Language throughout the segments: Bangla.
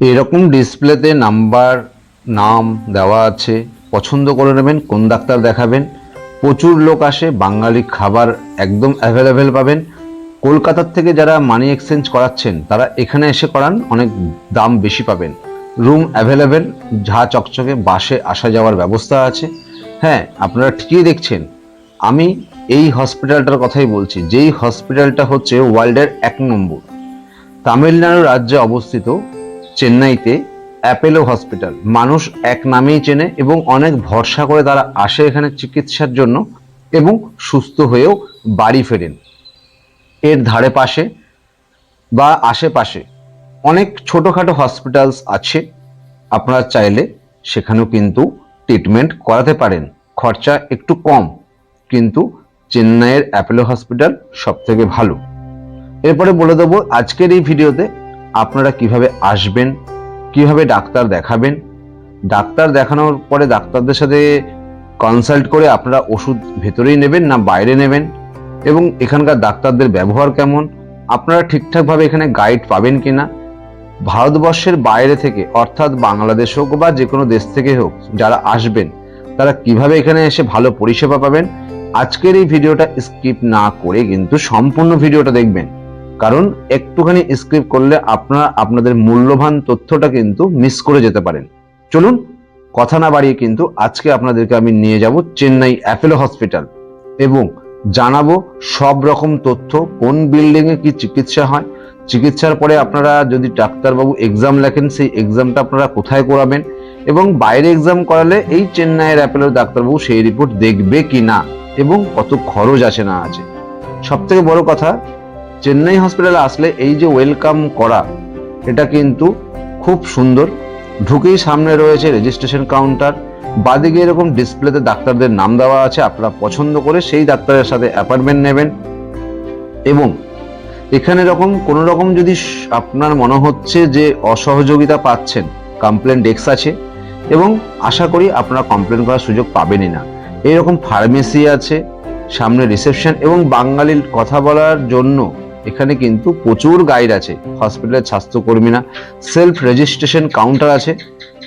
এরকম ডিসপ্লেতে নাম্বার, নাম দেওয়া আছে। পছন্দ করে নেবেন কোন ডাক্তার দেখাবেন। প্রচুর লোক আসে, বাঙালি খাবার একদম অ্যাভেলেবেল পাবেন। কলকাতার থেকে যারা মানি এক্সচেঞ্জ করাচ্ছেন তারা এখানে এসে করান, অনেক দাম বেশি পাবেন। রুম অ্যাভেলেবেল, ঝা চকচকে, বাসে আসা যাওয়ার ব্যবস্থা আছে। হ্যাঁ, আপনারা ঠিকই দেখছেন, আমি এই হসপিটালটার কথাই বলছি, যেই হসপিটালটা হচ্ছে ওয়ার্ল্ডের 1 নম্বর। তামিলনাড়ু রাজ্যে অবস্থিত, চেন্নাইতে অ্যাপেলো হসপিটাল। মানুষ এক নামেই চেনে এবং অনেক ভরসা করে তারা আসে এখানে চিকিৎসার জন্য এবং সুস্থ হয়েও বাড়ি ফেরেন। এর ধারে পাশে বা আশেপাশে অনেক ছোটোখাটো হসপিটালস আছে, আপনারা চাইলে সেখানেও কিন্তু ট্রিটমেন্ট করাতে পারেন। খরচা একটু কম, কিন্তু চেন্নাইয়ের অ্যাপেলো হসপিটাল সব থেকে ভালো। এরপরে বলে দেবো আজকের এই ভিডিওতে আপনারা কিভাবে আসবেন, কিভাবে ডাক্তার দেখাবেন। ডাক্তার দেখানোর পরে ডাক্তারদের সাথে কনসাল্ট করে আপনারা ওষুধ ভেতরেই নেবেন না বাইরে নেবেন, এবং এখানকার ডাক্তারদের ব্যবহার কেমন, আপনারা ঠিকঠাকভাবে এখানে গাইড পাবেন কিনা। ভারতবর্ষের বাইরে থেকে, অর্থাৎ বাংলাদেশ হোক বা যে কোনো দেশ থেকে হোক, যারা আসবেন তারা কিভাবে এখানে এসে ভালো পরিষেবা পাবেন। আজকের এই ভিডিওটা স্কিপ না করে কিন্তু সম্পূর্ণ ভিডিওটা দেখবেন, কারণ একটুখানি স্কিপ করলে আপনারা আপনাদের মূল্যবান তথ্যটা কিন্তু মিস করে যেতে পারেন। চলুন কথা না বাড়িয়ে কিন্তু আজকে আপনাদেরকে আমি নিয়ে যাব চেন্নাই অ্যাপেলো হসপিটাল এবং জানাবো সব রকম তথ্য, কোন বিল্ডিং এ কি চিকিৎসা হয়, চিকিৎসার পরে আপনারা যদি ডাক্তারবাবু এক্সাম লেখেন সেই এক্সামটা আপনারা কোথায় করাবেন, এবং বাইরে এক্সাম করালে এই চেন্নাইয়ের অ্যাপেলোর ডাক্তারবাবু সেই রিপোর্ট দেখবে কি না, এবং কত খরচ আছে না আছে। সব থেকে বড় কথা, চেন্নাই হসপিটালে আসলে এই যে ওয়েলকাম করা, এটা কিন্তু খুব সুন্দর। ঢুকেই সামনে রয়েছে রেজিস্ট্রেশন কাউন্টার, বাদিকে এরকম ডিসপ্লেতে ডাক্তারদের নাম দেওয়া আছে, আপনারা পছন্দ করে সেই ডাক্তারের সাথে অ্যাপয়েন্টমেন্ট নেবেন। এবং এখানে কোনো রকম যদি আপনার মনে হচ্ছে যে অসহযোগিতা পাচ্ছেন, কমপ্লেন ডেস্ক আছে এবং আশা করি আপনারা কমপ্লেন করার সুযোগ পাবেনই না। এইরকম ফার্মেসি আছে, সামনে রিসেপশন, এবং বাঙালির কথা বলার জন্য এখানে কিন্তু প্রচুর গাইড আছে হসপিটালের স্বাস্থ্যকর্মীরা। সেলফ রেজিস্ট্রেশন কাউন্টার আছে।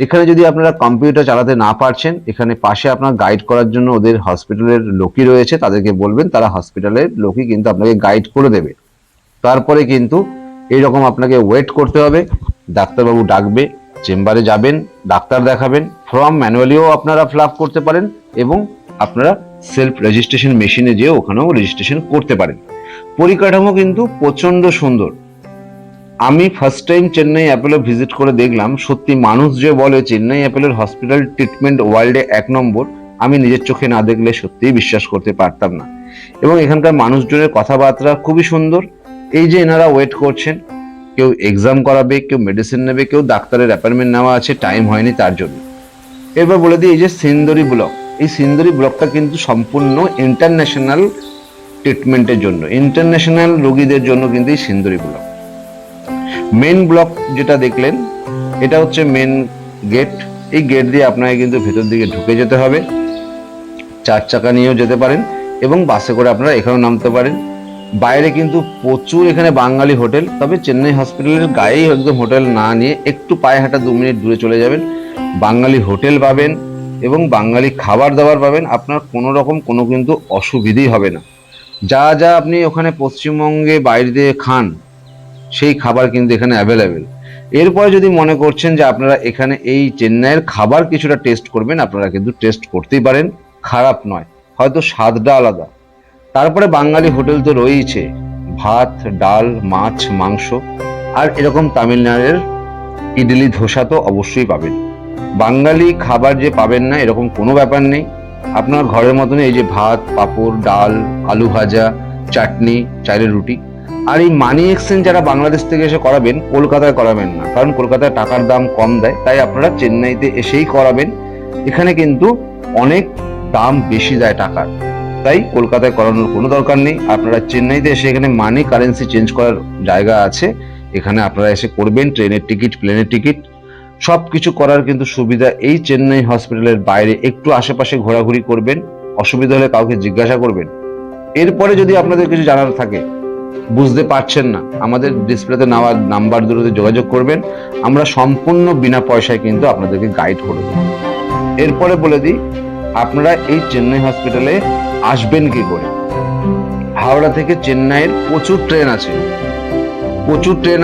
এখানে যদি আপনারা কম্পিউটার চালাতে না পারছেন, এখানে পাশে আপনার গাইড করার জন্য ওদের হসপিটালের লোকই রয়েছে, তাদেরকে বলবেন, তারা হসপিটালের লোকই কিন্তু আপনাকে গাইড করে দেবে। তারপরে কিন্তু এইরকম আপনাকে ওয়েট করতে হবে, ডাক্তারবাবু ডাকবে, চেম্বারে যাবেন, ডাক্তার দেখাবেন। ফর্ম ম্যানুয়ালিও আপনারা ফিল আপ করতে পারেন এবং আপনারা সেলফ রেজিস্ট্রেশন মেশিনে যেয়ে ওখানেও রেজিস্ট্রেশন করতে পারেন। পরিকাঠামো কিন্তু প্রচন্ড সুন্দর। আমি first time Chennai Apollo visit করে দেখলাম, সত্যি মানুষ যে বলে চেন্নাই অ্যাপেলোর হসপিটাল ট্রিটমেন্ট ওয়ার্ল্ডে 1 নম্বর, আমি নিজের চোখে না দেখলে সত্যিই বিশ্বাস করতে পারতাম না। এবং এখানকার মানুষজনের কথাবার্তা খুবই সুন্দর। এই যে এনারা ওয়েট করছেন, কেউ এক্সাম করাবে, কেউ মেডিসিন নেবে, কেউ ডাক্তারের অ্যাপয়েন্টমেন্ট নেওয়া আছে, টাইম হয়নি তার জন্য। এবার বলে দিই, এই যে সিন্দরি ব্লক, এই সিন্দরি ব্লকটা কিন্তু সম্পূর্ণ ইন্টারন্যাশনাল ট্রিটমেন্টের জন্য, ইন্টারন্যাশনাল রোগীদের জন্য কিন্তু এই সিন্দরি ব্লক। মেন ব্লক যেটা দেখলেন, এটা হচ্ছে মেন গেট। এই গেট দিয়ে আপনাকে কিন্তু ভেতর দিকে ঢুকে যেতে হবে। 4 চাকা নিয়েও যেতে পারেন এবং বাসে করে আপনারা এখানেও নামতে পারেন। বাইরে কিন্তু প্রচুর এখানে বাঙালি হোটেল, তবে চেন্নাই হসপিটালের গায়েই একদম হোটেল না নিয়ে একটু পায়ে হাঁটা 2 মিনিট দূরে চলে যাবেন, বাঙালি হোটেল পাবেন এবং বাঙালি খাবার দাবার পাবেন। আপনার কোনো রকম কোনো কিন্তু অসুবিধেই হবে না। যা যা আপনি ওখানে পশ্চিমবঙ্গে বাইরে খান, সেই খাবার কিন্তু এখানে অ্যাভেলেবেল। এরপরে যদি মনে করছেন যে আপনারা এখানে এই চেন্নাইয়ের খাবার কিছুটা টেস্ট করবেন, আপনারা কিন্তু টেস্ট করতেই পারেন, খারাপ নয়, হয়তো স্বাদটা আলাদা। তারপরে বাঙালি হোটেল তো রয়েছে, ভাত, ডাল, মাছ, মাংস, আর এরকম তামিলনাড়ুর ইডলি, ধোসা তো অবশ্যই পাবেন। বাঙালি খাবার যে পাবেন না এরকম কোনো ব্যাপার নেই। আপনার ঘরের মতনই এই যে ভাত, পাঁপড়, ডাল, আলু ভাজা, চাটনি, চাইলে রুটি। আর এই মানি এক্সচেঞ্জ যারা বাংলাদেশ থেকে এসে করাবেন, কলকাতায় করাবেন না, কারণ কলকাতায় টাকার দাম কম দেয়, তাই আপনারা চেন্নাইতে এসেই করাবেন। এখানে কিন্তু অনেক দাম বেশি দেয় টাকার, তাই কলকাতায় করানোর কোনো দরকার নেই। আপনারা চেন্নাইতে এসে, এখানে মানি কারেন্সি চেঞ্জ করার জায়গা আছে, এখানে আপনারা এসে করবেন। ট্রেনের টিকিট, প্লেনের টিকিট, সবকিছু করার কিন্তু সুবিধা এই চেন্নাই হসপিটালের বাইরে। একটু আশেপাশে ঘোরাঘুরি করবেন, অসুবিধা হলে কাউকে জিজ্ঞাসা করবেন। এরপরে যদি আপনাদের কিছু জানার থাকে বুঝতে পারছেন না, আমাদের ডিসপ্লেতে নেওয়া নাম্বার দুটোতে যোগাযোগ করবেন, আমরা সম্পূর্ণ বিনা পয়সায় কিন্তু আপনাদেরকে গাইড করে দেব। এরপরে বলে দিই, আপনারা এই চেন্নাই হসপিটালে আসবেন কি করে। হাওড়া থেকে চেন্নাইয়ের প্রচুর ট্রেন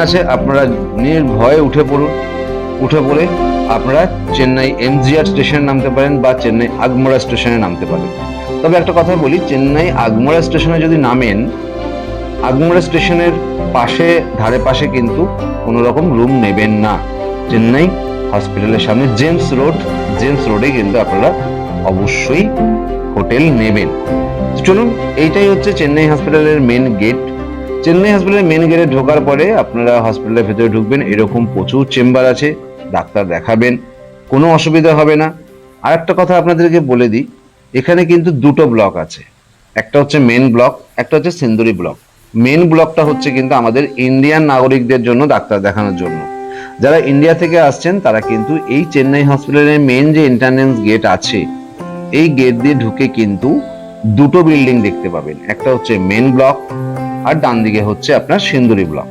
আছে, আপনারা নির্ভয়ে উঠে পড়ুন। উঠে পড়ে আপনারা চেন্নাই এমজিআর স্টেশনে নামতে পারেন বা চেন্নাই আগমোড়া স্টেশনে নামতে পারেন। তবে একটা কথা বলি, চেন্নাই আগমোড়া স্টেশনে যদি নামেন, আগমোড়া স্টেশনের ধারে পাশে কিন্তু কোনো রকম রুম নেবেন না। চেন্নাই হসপিটালের সামনে জেমস রোডে কিন্তু আপনারা অবশ্যই হোটেল নেবেন। চলুন, এইটাই হচ্ছে চেন্নাই হসপিটালের মেন গেট। চেন্নাই হসপিটালের মেন গেটে ঢোকার পরে আপনারা হসপিটালের ভেতরে ঢুকবেন, এরকম প্রচুর চেম্বার আছে, ডাক্তার দেখাবেন, কোনো অসুবিধা হবে না। আর একটা কথা আপনাদেরকে বলে দিই, এখানে কিন্তু দুটো ব্লক আছে, একটা হচ্ছে মেন ব্লক, একটা হচ্ছে সিন্দুরি ব্লক। মেন ব্লকটা হচ্ছে কিন্তু আমাদের ইন্ডিয়ান নাগরিকদের জন্য ডাক্তার দেখানোর জন্য। যারা ইন্ডিয়া থেকে আসছেন তারা কিন্তু এই চেন্নাই হসপিটালের মেন যে এন্ট্রান্স গেট আছে, এই গেট দিয়ে ঢুকে কিন্তু দুটো বিল্ডিং দেখতে পাবেন, একটা হচ্ছে মেন ব্লক আর ডান দিকে হচ্ছে আপনার সিন্দুরি ব্লক।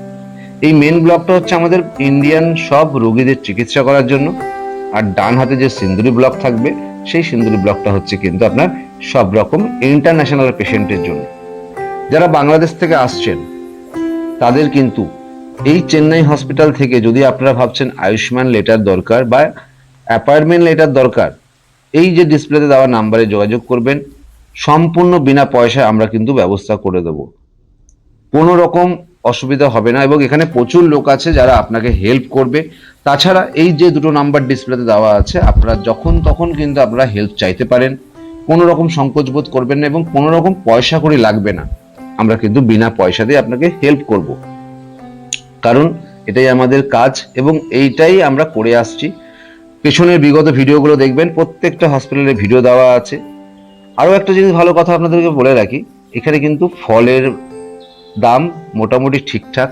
এই মেন ব্লকটা হচ্ছে আমাদের ইন্ডিয়ান সব রোগীদের চিকিৎসা করার জন্য, আর ডান হাতে যে সিন্দুরি ব্লক থাকবে, সেই সিন্দুরি ব্লকটা হচ্ছে কিন্তু আপনার সব রকম ইন্টারন্যাশনাল পেশেন্টের জন্য। যারা বাংলাদেশ থেকে আসছেন তাদের কিন্তু এই চেন্নাই হসপিটাল থেকে, যদি আপনারা ভাবছেন আয়ুষ্মান লেটার দরকার বা অ্যাপয়েন্টমেন্ট লেটার দরকার, এই যে ডিসপ্লেতে দেওয়া নাম্বারে যোগাযোগ করবেন, সম্পূর্ণ বিনা পয়সায় আমরা কিন্তু ব্যবস্থা করে দেব, কোনো রকম অসুবিধা হবে না। এবং এখানে প্রচুর লোক আছে যারা আপনাকে হেল্প করবে। তাছাড়া এই যে দুটো নাম্বার ডিসপ্লেতে দেওয়া আছে, আপনারা যখন তখন কিন্তু আপনারা হেল্প চাইতে পারেন, কোনো রকম সংকোচ বোধ করবেন না এবং কোনো রকম পয়সা কড়ি লাগবে না। আমরা কিন্তু বিনা পয়সা দিয়ে আপনাকে হেল্প করব, কারণ এটাই আমাদের কাজ এবং এইটাই আমরা করে আসছি। পেছনের বিগত ভিডিওগুলো দেখবেন, প্রত্যেকটা হসপিটালের ভিডিও দেওয়া আছে। আরও একটা জিনিস ভালো কথা আপনাদেরকে বলে রাখি, এখানে কিন্তু ফলের দাম মোটামুটি ঠিকঠাক,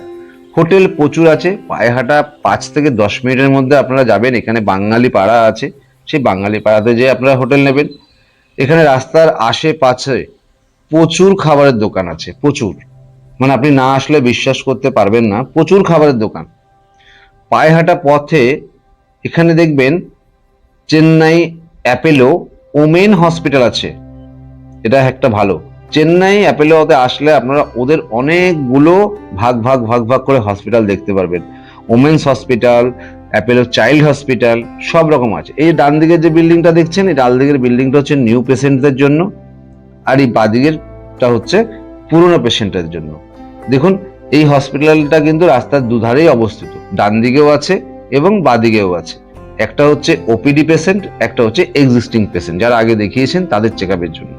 হোটেল প্রচুর আছে, পায়ে হাঁটা 5 থেকে 10 মিনিটের মধ্যে আপনারা যাবেন। এখানে বাঙালি পাড়া আছে, সেই বাঙালি পাড়াতে যেয়ে আপনারা হোটেল নেবেন। এখানে রাস্তার আশেপাশে প্রচুর খাবারের দোকান আছে, প্রচুর, মানে আপনি না আসলে বিশ্বাস করতে পারবেন না, প্রচুর খাবারের দোকান। পায়ে হাঁটা পথে এখানে দেখবেন চেন্নাই অ্যাপেলো ওমেন হসপিটাল আছে, এটা একটা ভালো। চেন্নাই অ্যাপেলোতে আসলে আপনারা ওদের অনেকগুলো ভাগ করে হসপিটাল দেখতে পারবেন। Women's hospital, Apollo child hospital, সব রকম আছে। এই ডান দিকের যে বিল্ডিংটা দেখছেন, এই ডান দিকের বিল্ডিংটা হচ্ছে নিউ পেশেন্টদের জন্য, আর এই বাঁ দিকেরটা হচ্ছে পুরনো পেশেন্টের জন্য। দেখুন, এই হসপিটালটা কিন্তু রাস্তার দুধারেই অবস্থিত, ডান দিকেও আছে এবং বাঁ দিকেও আছে। একটা হচ্ছে ওপিডি পেশেন্ট, একটা হচ্ছে এক্সিস্টিং পেশেন্ট, যারা আগে দেখিয়েছেন তাদের চেক আপের জন্য।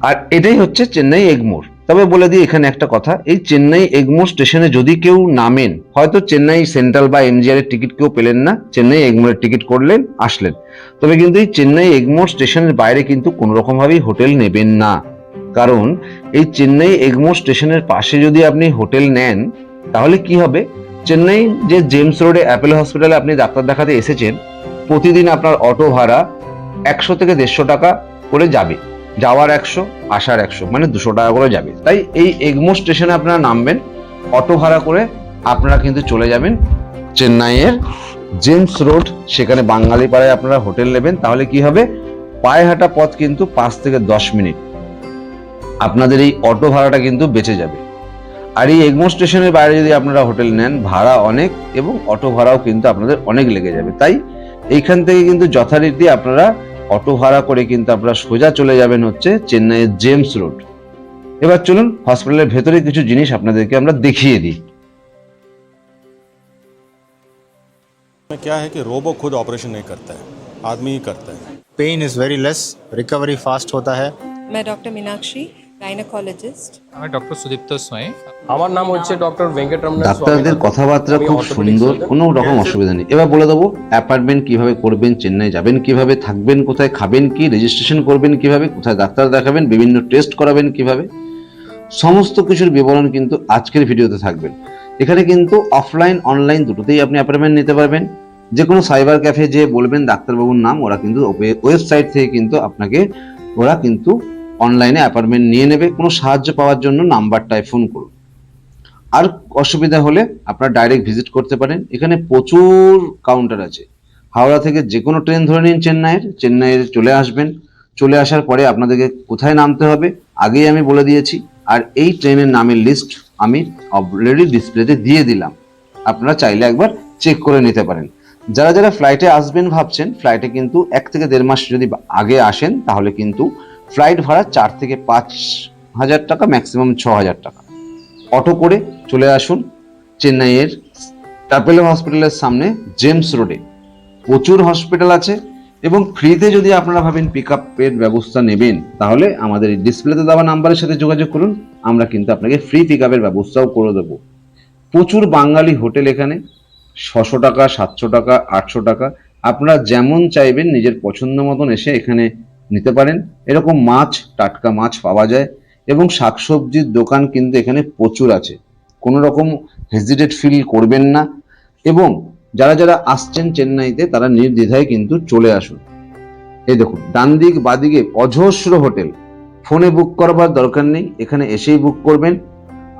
আর এটাই হচ্ছে চেন্নাই এগমোর। তবে বলে দিই এখানে একটা কথা, এই চেন্নাই এগমোর স্টেশনে যদি কেউ নামেন, হয়তো চেন্নাই সেন্ট্রাল বা এমজিআর এর টিকিট কেউ পেলেন না, চেন্নাই এগমোরের টিকিট করলেন, আসলেন, তবে কিন্তু এই চেন্নাই এগমোর স্টেশনের বাইরে কিন্তু কোনো রকম ভাবেই হোটেল নেবেন না। কারণ এই চেন্নাই এগমোর স্টেশনের পাশে যদি আপনি হোটেল নেন, তাহলে কি হবে, চেন্নাই যে জেমস রোডে অ্যাপেলো হসপিটালে আপনি ডাক্তার দেখাতে এসেছেন, প্রতিদিন আপনার অটো ভাড়া 100 থেকে 150 টাকা করে যাবে, যাওয়ার 100, আসার 100, মানে 200 টাকা করে যাবে। তাই এই এগমোর স্টেশনে আপনারা নামবেন, অটো ভাড়া করে আপনারা কিন্তু চলে যাবেন চেন্নাইয়ের জেমস রোড, সেখানে বাঙালি পাড়ায় আপনারা হোটেল নেবেন। তাহলে কি হবে, পায়ে হাঁটা পথ কিন্তু 5 থেকে 10 মিনিট, আপনাদের এই অটো ভাড়াটা কিন্তু বেঁচে যাবে। আর এই এগমোর স্টেশনের বাইরে যদি আপনারা হোটেল নেন, ভাড়া অনেক এবং অটো ভাড়াও কিন্তু আপনাদের অনেক লেগে যাবে। তাই এইখান থেকে কিন্তু যথারীতি আপনারা অটো ভাড়া করে কিন্তু আপনারা সোজা চলে যাবেন হচ্ছে চেন্নাইয়ের জেমস রোড। এবার চলুন হসপিটালের ভেতরে কিছু জিনিস আপনাদেরকে আমরা দেখিয়ে দিই। क्या है कि रोबो खुद ऑपरेशन नहीं करता है, आदमी ही करता है। Pain is very less, recovery fast होता है। मैं डॉक्टर मीनाक्षी, गायनेकोलॉजिस्ट। আমি ডক্টর সুদীপ্ত সোঁই। আমার নাম হচ্ছে ডক্টর ভেঙ্কটরমণ। ডাক্তারদের কথাবার্তা খুব সুন্দর, কোনো রকম অসুবিধা নেই। এবার বলে দেবো অ্যাপয়েন্টমেন্ট কিভাবে করবেন, চেন্নাই যাবেন কিভাবে, থাকবেন কোথায়, খাবেন কি, রেজিস্ট্রেশন করবেন কিভাবে, কোথায় ডাক্তার দেখাবেন, বিভিন্ন টেস্ট করাবেন কিভাবে, সমস্ত কিছুর বিবরণ কিন্তু আজকের ভিডিওতে থাকবেন। এখানে কিন্তু অফলাইন অনলাইন দুটোতেই আপনি অ্যাপয়েন্টমেন্ট নিতে পারবেন। যে কোনো সাইবার ক্যাফে যে বলবেন ডাক্তারবাবুর নাম, ওরা কিন্তু ওয়েবসাইট থেকে কিন্তু আপনাকে ওরা কিন্তু অনলাইনে অ্যাপয়েন্টমেন্ট নিয়ে নেবে। কোনো সাহায্য পাওয়ার জন্য নাম্বারটায় ফোন করুন। আর অসুবিধা হলে আপনারা ডাইরেক্ট ভিজিট করতে পারেন। এখানে প্রচুর কাউন্টার আছে। হাওড়া থেকে যে কোনো ট্রেন ধরে নিন চেন্নাইয়ের চলে আসবেন। চলে আসার পরে আপনাদেরকে কোথায় নামতে হবে আগেই আমি বলে দিয়েছি। আর এই ট্রেনের নামের লিস্ট আমি অলরেডি ডিসপ্লেতে দিয়ে দিলাম, আপনারা চাইলে একবার চেক করে নিতে পারেন। যারা যারা ফ্লাইটে আসবেন ভাবছেন, ফ্লাইটে কিন্তু 1 থেকে 1.5 মাস যদি আগে আসেন তাহলে কিন্তু ফ্লাইট ভাড়া 4 থেকে 5,000 টাকা, ম্যাক্সিমাম 6,000 টাকা। অটো করে চলে আসুন চেন্নাইয়ের অ্যাপোলো হসপিটালের সামনে জেমস রোডে। প্রচুর হসপিটাল আছে এবং ফ্রিতে যদি আপনারা ভাবেন পিক আপের ব্যবস্থা নেবেন তাহলে আমাদের ডিসপ্লেতে দেওয়া নাম্বারের সাথে যোগাযোগ করুন। আমরা কিন্তু আপনাকে ফ্রি পিক আপের ব্যবস্থাও করে দেবো। প্রচুর বাঙালি হোটেল এখানে, 600 টাকা, 700 টাকা, 800 টাকা, আপনারা যেমন চাইবেন নিজের পছন্দ মতন এসে এখানে নিতে পারেন। এরকম মাছ, টাটকা মাছ পাওয়া যায় এবং শাকসবজির দোকান কিন্তু এখানে প্রচুর আছে। কোনো রকম হেজিটেট ফিল করবেন না এবং যারা যারা আসছেন চেন্নাইতে তারা নির্দ্বিধায় কিন্তু চলে আসুন। এই দেখুন ডান দিক বাদিকে অজস্র হোটেল, ফোনে বুক করবার দরকার নেই, এখানে এসেই বুক করবেন।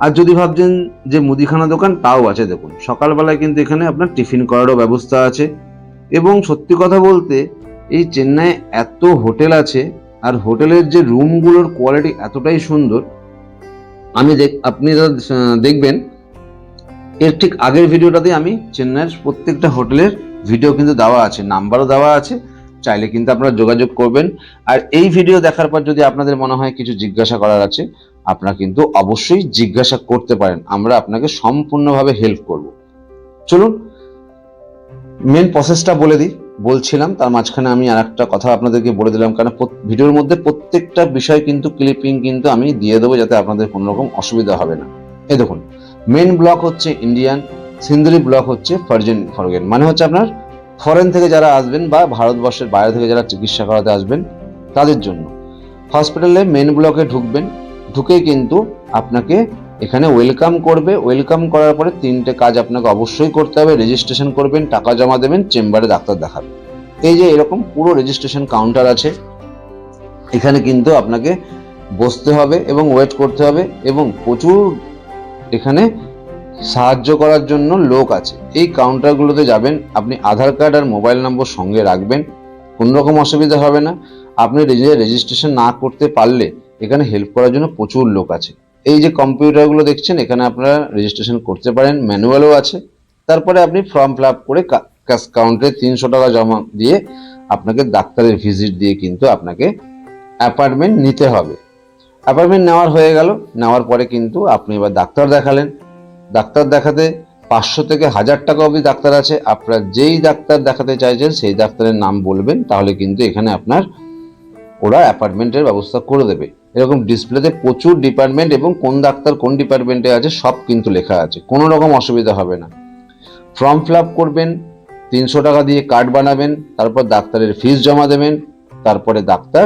আর যদি ভাবছেন যে মুদিখানা দোকান, তাও আছে। দেখুন সকালবেলায় কিন্তু এখানে আপনার টিফিন করারও ব্যবস্থা আছে। এবং সত্যি কথা বলতে এই চেন্নাই এত হোটেল আছে আর হোটেলের যে রুমগুলোর কোয়ালিটি এতটাই সুন্দর, আপনি দেখবেন এর ঠিক আগের ভিডিওটাতে আমি চেন্নাইয়ের প্রত্যেকটা হোটেলের ভিডিও কিন্তু দেওয়া আছে, নাম্বারও দেওয়া আছে, চাইলে কিন্তু আপনারা যোগাযোগ করবেন। আর এই ভিডিও দেখার পর যদি আপনাদের মনে হয় কিছু জিজ্ঞাসা করার আছে, আপনারা কিন্তু অবশ্যই জিজ্ঞাসা করতে পারেন, আমরা আপনাকে সম্পূর্ণভাবে হেল্প করব। চলুন মেন প্রসেসটা বলছিলাম, তার মাঝখানে আমি আর একটা কথা আপনাদেরকে বলে দিলাম, কারণ ভিডিওর মধ্যে প্রত্যেকটা বিষয় কিন্তু ক্লিপিং কিন্তু আমি দিয়ে দেবো, যাতে আপনাদের কোনো রকম অসুবিধা হবে না। এই দেখুন মেন ব্লক হচ্ছে ইন্ডিয়ান, সিন্দুরি ব্লক হচ্ছে ফরেন, মানে হচ্ছে আপনার ফরেন থেকে যারা আসবেন বা ভারতবর্ষের বাইরে থেকে যারা চিকিৎসা করাতে আসবেন তাদের জন্য। হসপিটালে মেন ব্লকে ঢুকবেন, ঢুকেই কিন্তু আপনাকে এখানে ওয়েলকাম করবে। ওয়েলকাম করার পরে 3টে কাজ আপনাকে অবশ্যই করতে হবে। রেজিস্ট্রেশন করবেন, টাকা জমা দেবেন, চেম্বারে ডাক্তার দেখাবেন। এই যে এরকম পুরো রেজিস্ট্রেশন কাউন্টার আছে, এখানে কিন্তু আপনাকে বসতে হবে এবং ওয়েট করতে হবে এবং প্রচুর এখানে সাহায্য করার জন্য লোক আছে। এই কাউন্টারগুলোতে যাবেন, আপনি আধার কার্ড আর মোবাইল নম্বর সঙ্গে রাখবেন, কোনো রকম অসুবিধা হবে না। আপনি রেজিস্ট্রেশন না করতে পারলে এখানে হেল্প করার জন্য প্রচুর লোক আছে। এই যে কম্পিউটারগুলো দেখছেন, এখানে আপনারা রেজিস্ট্রেশন করতে পারেন, ম্যানুয়ালও আছে। তারপরে আপনি ফর্ম ফিল আপ করে ক্যাশ কাউন্টারে 300 টাকা জমা দিয়ে আপনাকে ডাক্তারের ভিজিট দিয়ে কিন্তু আপনাকে অ্যাপয়েন্টমেন্ট নিতে হবে। অ্যাপয়েন্টমেন্ট নেওয়ার পরে কিন্তু আপনি এবার ডাক্তার দেখালেন। ডাক্তার দেখাতে 500 থেকে 1000 টাকা অবধি ডাক্তার আছে। আপনারা যেই ডাক্তার দেখাতে চাইছেন সেই ডাক্তারের নাম বলবেন, তাহলে কিন্তু এখানে আপনার ওরা অ্যাপয়েন্টমেন্টের ব্যবস্থা করে দেবে। এরকম ডিসপ্লেতে প্রচুর ডিপার্টমেন্ট এবং কোন ডাক্তার কোন ডিপার্টমেন্টে আছে সব কিন্তু লেখা আছে, কোনো রকম অসুবিধা হবে না। ফর্ম ফিল আপ করবেন, 300 টাকা দিয়ে কার্ড বানাবেন, তারপর ডাক্তারের ফিস জমা দেবেন, তারপরে ডাক্তার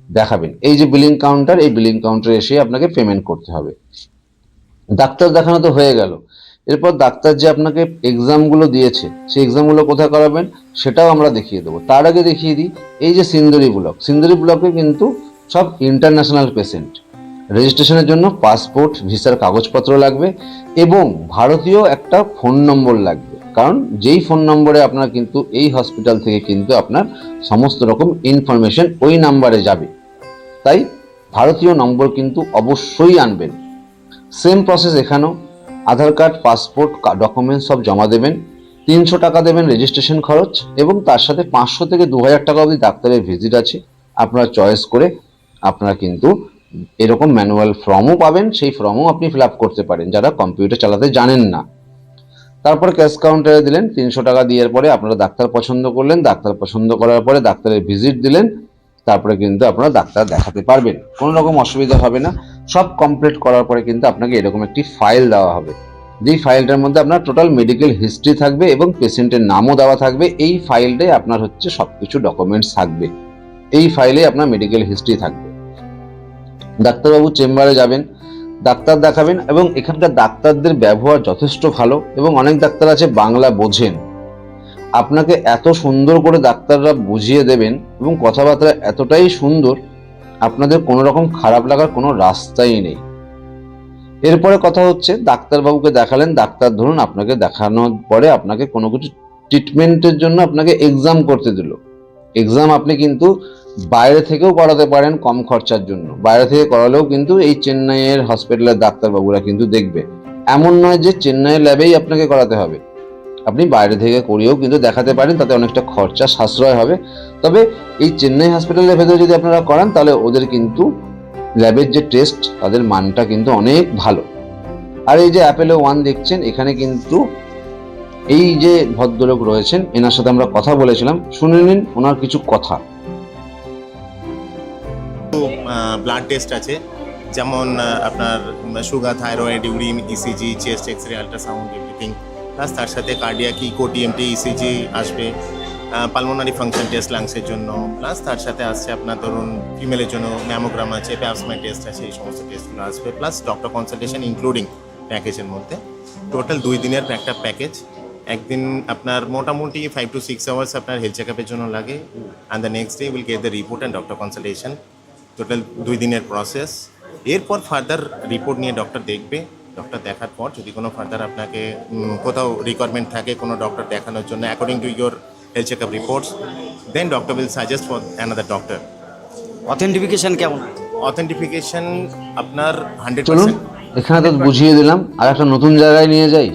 দেখাবেন। এই যে বিলিং কাউন্টার, এই বিলিং কাউন্টারে এসে আপনাকে পেমেন্ট করতে হবে। ডাক্তার দেখানো তো হয়ে গেল, এরপর ডাক্তার যে আপনাকে এক্সামগুলো দিয়েছে সেই এক্সামগুলো কোথায় করাবেন সেটাও আমরা দেখিয়ে দেবো। তার আগে দেখিয়ে দিই এই যে সিন্দুরি ব্লকে কিন্তু সব ইন্টারন্যাশনাল পেশেন্ট। রেজিস্ট্রেশনের জন্য পাসপোর্ট, ভিসার কাগজপত্র লাগবে এবং ভারতীয় একটা ফোন নম্বর লাগবে, কারণ যেই ফোন নম্বরে আপনার কিন্তু এই হসপিটাল থেকে কিন্তু আপনার সমস্ত রকম ইনফরমেশন ওই নাম্বারে যাবে, তাই ভারতীয় নম্বর কিন্তু অবশ্যই আনবেন। সেম প্রসেস এখানেও, আধার কার্ড, পাসপোর্ট, ডকুমেন্টস সব জমা দেবেন, 300 টাকা দেবেন রেজিস্ট্রেশন খরচ এবং তার সাথে 500 থেকে 2000 টাকা অবধি ডাক্তারের ভিজিট আছে। আপনারা চয়েস করে আপনারা কিন্তু এরকম ম্যানুয়াল ফর্মও পাবেন, সেই ফর্মও আপনি ফিল আপ করতে পারেন যারা কম্পিউটার চালাতে জানেন না। তারপর ক্যাশ কাউন্টারে দিলেন, 300 টাকা দেওয়ার পরে আপনারা ডাক্তার পছন্দ করলেন, ডাক্তার পছন্দ করার পরে ডাক্তারের ভিজিট দিলেন, তারপরে কিন্তু আপনারা ডাক্তার দেখাতে পারবেন, কোনো রকম অসুবিধা হবে না। সব কমপ্লিট করার পরে কিন্তু আপনাকে এরকম একটি ফাইল দেওয়া হবে, যেই ফাইলটার মধ্যে আপনার টোটাল মেডিকেল হিস্ট্রি থাকবে এবং পেশেন্টের নামও দেওয়া থাকবে। এই ফাইলটাই আপনার হচ্ছে সবকিছু ডকুমেন্টস থাকবে, এই ফাইলে আপনার মেডিকেল হিস্ট্রি থাকবে। ডাক্তারবাবু চেম্বারে যাবেন, ডাক্তার দেখাবেন এবং এখানকার ডাক্তারদের ব্যবহার যথেষ্ট ভালো এবং অনেক ডাক্তার আছে বাংলা বোঝেন, আপনাকে এত সুন্দর করে ডাক্তাররা বুঝিয়ে দেবেন এবং কথাবার্তা এতটাই সুন্দর, আপনাদের কোনো রকম খারাপ লাগার কোনো রাস্তাই নেই। এরপরে কথা হচ্ছে, ডাক্তারবাবুকে দেখালেন, ডাক্তার ধরুন আপনাকে দেখানোর পরে আপনাকে কোনো কিছু ট্রিটমেন্টের জন্য আপনাকে এক্সাম করতে দিল। এক্সাম আপনি কিন্তু বাইরে থেকেও করাতে পারেন কম খরচার জন্য। বাইরে থেকে করালেও কিন্তু এই চেন্নাইয়ের হসপিটালের ডাক্তারবাবুরা কিন্তু দেখবে। এমন নয় যে চেন্নাইয়ের ল্যাবেই আপনাকে করাতে হবে, আপনি বাইরে থেকে করিয়েও কিন্তু দেখাতে পারেন, তাতে অনেকটা খরচা সাশ্রয় হবে। তবে এই চেন্নাই হসপিটালের ভেতরে যদি আপনারা করান তাহলে ওদের কিন্তু ল্যাবের যে টেস্ট তাদের মানটা কিন্তু অনেক ভালো। আর এই যে অ্যাপেলো ওয়ান দেখছেন, এখানে কিন্তু এই যে ভদ্রলোক রয়েছেন এনার সাথে আমরা কথা বলেছিলাম, শুনে নিন ওনার কিছু কথা। ব্লাড টেস্ট আছে, যেমন আপনার sugar, thyroid, urine, ECG, chest X-ray, ultrasound, everything. Plus তার সাথে কার্ডিয়াক ইকো, টিএমটি, ইসিজি আসবে, পালমোনারি ফাংশন টেস্ট লাংসের জন্য। প্লাস তার সাথে আসছে আপনার ধরুন ফিমেলের জন্য ম্যামোগ্রাম আছে, প্যাপসমার টেস্ট আছে, এই সমস্ত টেস্টগুলো আসবে। প্লাস ডক্টর কনসালটেশন ইনক্লুডিং প্যাকেজের মধ্যে। টোটাল 2 দিনের একটা প্যাকেজ। একদিন আপনার মোটামুটি 5 to 6 আওয়ার্স আপনার হেলথ চেক আপের জন্য লাগে, and the next day will get the report and doctor consultation. Total 2 দিনের প্রসেস। এরপর ফার্দার রিপোর্ট নিয়ে ডক্টর দেখবে। ডক্টর দেখার পর যদি কোনো ফার্দার আপনাকে কোথাও রিকোয়ারমেন্ট থাকে কোনো ডক্টর দেখানোর জন্য according to your health check up reports, then doctor will suggest for another doctor. Authentification কেমন? অথেন্টিফিকেশন আপনার চলুন 100%। এখানে তো বুঝিয়ে দিলাম, আর একটা নতুন জায়গায় নিয়ে যাই।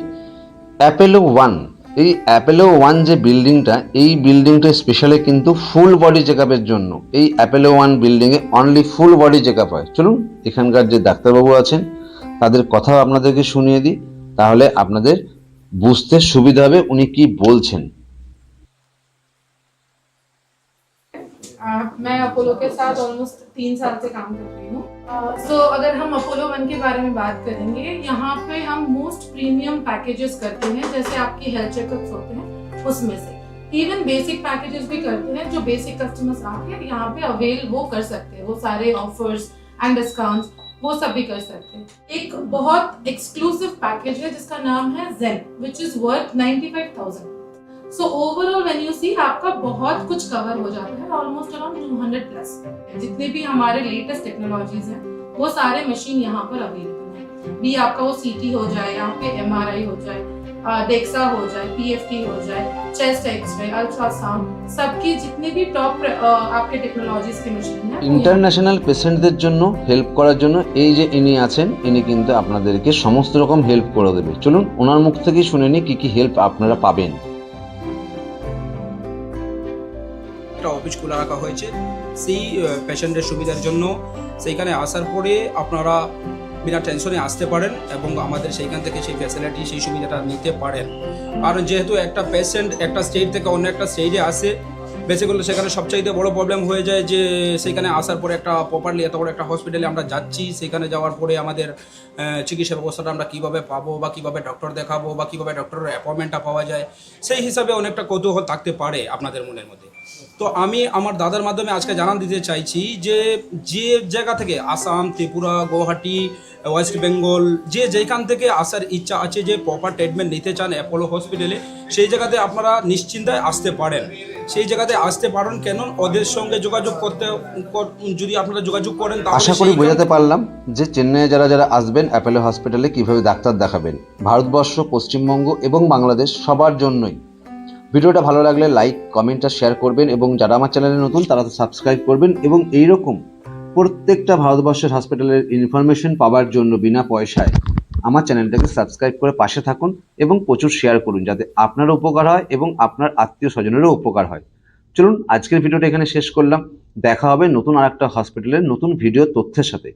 অ্যাপেলো ওয়ান, এই অ্যাপেলো ওয়ান যে বিল্ডিংটা, এই বিল্ডিংটা স্পেশালি কিন্তু ফুল বডি চেক আপের জন্য। এই অ্যাপেলো ওয়ান বিল্ডিংয়ে only full body check up হয়। চলুন এখানকার যে ডাক্তারবাবু আছেন তাদের কথাও আপনাদেরকে শুনিয়ে দিই, তাহলে আপনাদের বুঝতে সুবিধা হবে উনি কি বলছেন। मैं अपोलो के साथ ऑलमोस्ट 3 साल से काम कर रही हूँ। सो अगर हम अपोलो 1 के बारे में बात करेंगे, यहाँ पे हम मोस्ट प्रीमियम पैकेजेस करते हैं, जैसे आपके हेल्थ चेकअप्स होते हैं उसमें से इवन बेसिक पैकेजेस भी करते हैं, जो बेसिक कस्टमर्स आके यहाँ पे अवेल वो कर सकते हैं, वो सारे ऑफर्स एंड डिस्काउंट्स वो सब भी कर सकते हैं। एक बहुत एक्सक्लूसिव पैकेज है जिसका नाम है zen, which is worth 95,000। So overall when you see आपका बहुत कुछ कवर हो जाता है, ऑलमोस्ट अराउंड 200 प्लस। जितने भी हमारे लेटेस्ट टेक्नोलॉजीज हैं वो सारे मशीन यहाँ पर अवेलेबल हैं। भी आपका वो सीटी हो जाए, यहाँ पे MRI हो जाए, डेक्सा हो जाए, PFT हो जाए, चेस्ट एक्सरे, अल्ट्रासाउंड, सबकी जितने भी टॉप आपके टेक्नोलॉजीज की मशीन है। ইন্টারন্যাশনাল পেশেন্টদের জন্য হেল্প করার জন্য এই যে ইনি আছেন, ইনি কিন্তু আপনাদেরকে সমস্ত রকম হেল্প করে দেবে। চলুন ওনার মুখ থেকেই শুনে নিই কি কি হেল্প আপনারা পাবেন। একটা অফিস খোলা রাখা হয়েছে সেই পেশেন্টের সুবিধার জন্য। সেইখানে আসার পরে আপনারা বিনা টেনশনে আসতে পারেন এবং আমাদের সেইখান থেকে সেই ফ্যাসিলিটি, সেই সুবিধাটা নিতে পারেন। কারণ যেহেতু একটা পেশেন্ট একটা স্টেট থেকে অন্য একটা স্টেটে আসে, বেসিক্যালি সেখানে সবচাইতে বড় প্রবলেম হয়ে যায় যে সেখানে আসার পরে একটা প্রপারলি এত বড় একটা হসপিটালে আমরা যাচ্ছি, সেখানে যাওয়ার পরে আমাদের চিকিৎসা ব্যবস্থাটা আমরা কীভাবে পাবো বা কীভাবে ডক্টর দেখাবো বা কীভাবে ডক্টরের অ্যাপয়েন্টমেন্টটা পাওয়া যায়, সেই হিসাবে অনেকটা কৌতূহল থাকতে পারে আপনাদের মনের মধ্যে। তো আমি আমার দাদার মাধ্যমে আজকে জানান দিতে চাইছি যে যে জায়গা থেকে আসাম, ত্রিপুরা, গুয়াহাটি, ওয়েস্ট বেঙ্গল, যেখান থেকে আসার ইচ্ছা আছে, যে প্রপার ট্রিটমেন্ট নিতে চান অ্যাপোলো হসপিটালে, সেই জায়গাতে আপনারা নিশ্চিন্তায় আসতে পারেন। সেই জায়গাতে আসতে পারেন কেন, ওদের সঙ্গে যোগাযোগ করতে, যদি আপনারা যোগাযোগ করেন আশা করি বোঝাতে পারলাম যে চেন্নাইয়ে যারা যারা আসবেন অ্যাপোলো হসপিটালে কিভাবে ডাক্তার দেখাবেন। ভারতবর্ষ, পশ্চিমবঙ্গ এবং বাংলাদেশ সবার জন্যই। ভিডিওটা ভালো লাগলে লাইক, কমেন্ট আর শেয়ার করবেন, এবং যারা আমার চ্যানেলে নতুন তারা তো সাবস্ক্রাইব করবেন। এবং এইরকম প্রত্যেকটা ভারতবর্ষের হসপিটালের ইনফরমেশন পাওয়ার জন্য বিনা পয়সায় আমার চ্যানেলটাকে সাবস্ক্রাইব করে পাশে থাকুন এবং প্রচুর শেয়ার করুন, যাতে আপনারও উপকার হয় এবং আপনার আত্মীয় স্বজনেরও উপকার হয়। চলুন আজকের ভিডিওটা এখানে শেষ করলাম। দেখা হবে নতুন আরেকটা হসপিটালের নতুন ভিডিও তথ্যের সাথে।